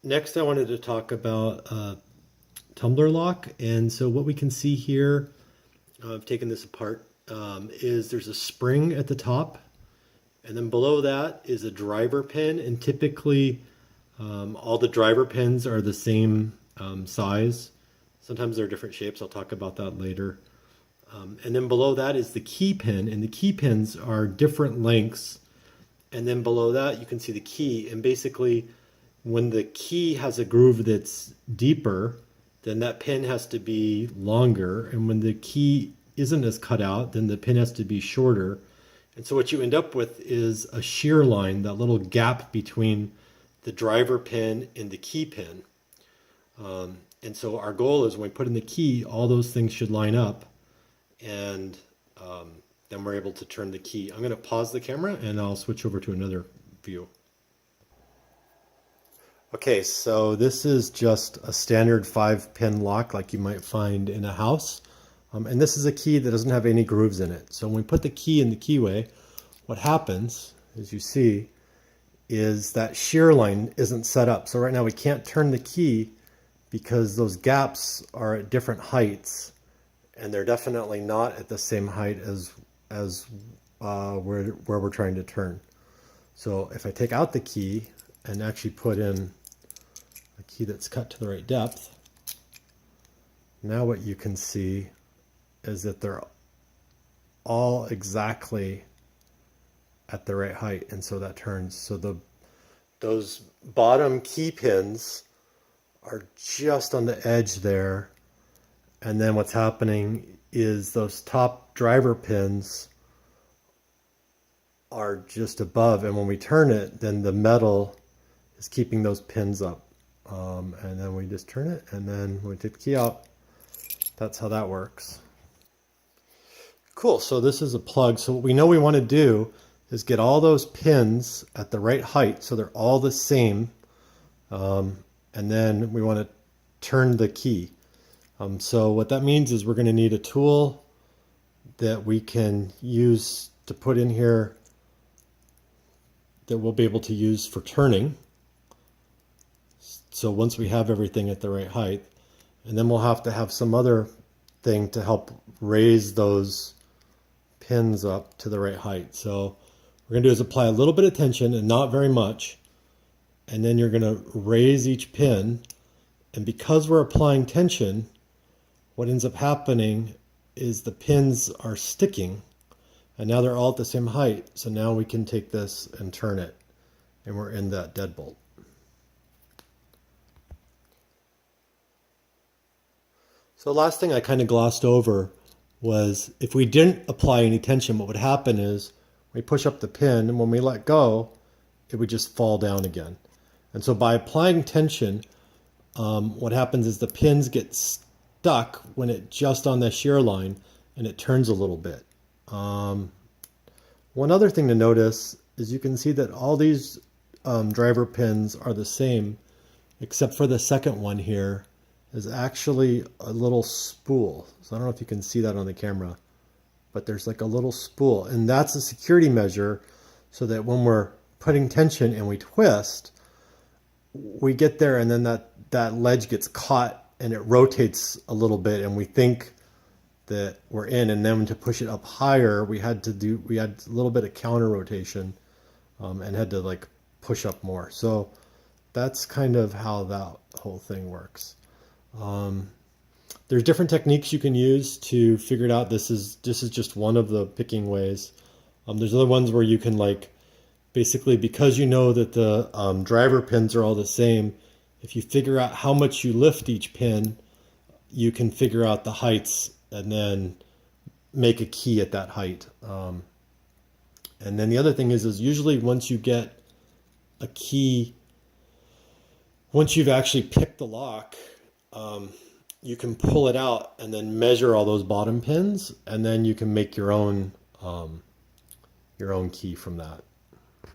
Next, I wanted to talk about tumbler lock. And so what we can see here, I've taken this apart, is there's a spring at the top. And then below that is a driver pin. And typically all the driver pins are the same size. Sometimes they're different shapes. I'll talk about that later. And then below that is the key pin. And the key pins are different lengths. And then below that you can see the key. And basically when the key has a groove that's deeper, then that pin has to be longer. And when the key isn't as cut out, then the pin has to be shorter. And so what you end up with is a shear line, that little gap between the driver pin and the key pin. And so our goal is when we put in the key, all those things should line up, and then we're able to turn the key. I'm going to pause the camera and I'll switch over to another view. Okay, so this is just a standard 5-pin lock like you might find in a house. And this is a key that doesn't have any grooves in it. So when we put the key in the keyway, what happens, as you see, is that shear line isn't set up. So right now we can't turn the key because those gaps are at different heights, and they're definitely not at the same height as where we're trying to turn. So if I take out the key and actually put in a key that's cut to the right depth, now what you can see is that they're all exactly at the right height, and so that turns. So those bottom key pins are just on the edge there, and then what's happening is those top driver pins are just above, and when we turn it, then the metal is keeping those pins up. And then we just turn it, and then when we take the key out, that's how that works. Cool, so this is a plug. So what we know we want to do is get all those pins at the right height so they're all the same. And then we want to turn the key. So what that means is we're going to need a tool that we can use to put in here that we'll be able to use for turning. So once we have everything at the right height, and then we'll have to have some other thing to help raise those pins up to the right height. So what we're going to do is apply a little bit of tension and not very much, and then you're going to raise each pin. And because we're applying tension, what ends up happening is the pins are sticking, and now they're all at the same height. So now we can take this and turn it, and we're in that deadbolt. So the last thing I kind of glossed over was if we didn't apply any tension, what would happen is we push up the pin, and when we let go, it would just fall down again. And so by applying tension, what happens is the pins get stuck when it's just on the shear line, and it turns a little bit. One other thing to notice is you can see that all these driver pins are the same, except for the second one here is actually a little spool. So I don't know if you can see that on the camera, but there's like a little spool, and that's a security measure so that when we're putting tension and we twist, we get there and then that ledge gets caught and it rotates a little bit, and we think that we're in, and then to push it up higher, we had a little bit of counter rotation and had to like push up more. So that's kind of how that whole thing works. There's different techniques you can use to figure it out. This is just one of the picking ways. There's other ones where you can like basically, because you know that the driver pins are all the same, if you figure out how much you lift each pin, you can figure out the heights and then make a key at that height. And then the other thing is usually once you get a key, once you've actually picked the lock, you can pull it out and then measure all those bottom pins, and then you can make your own key from that.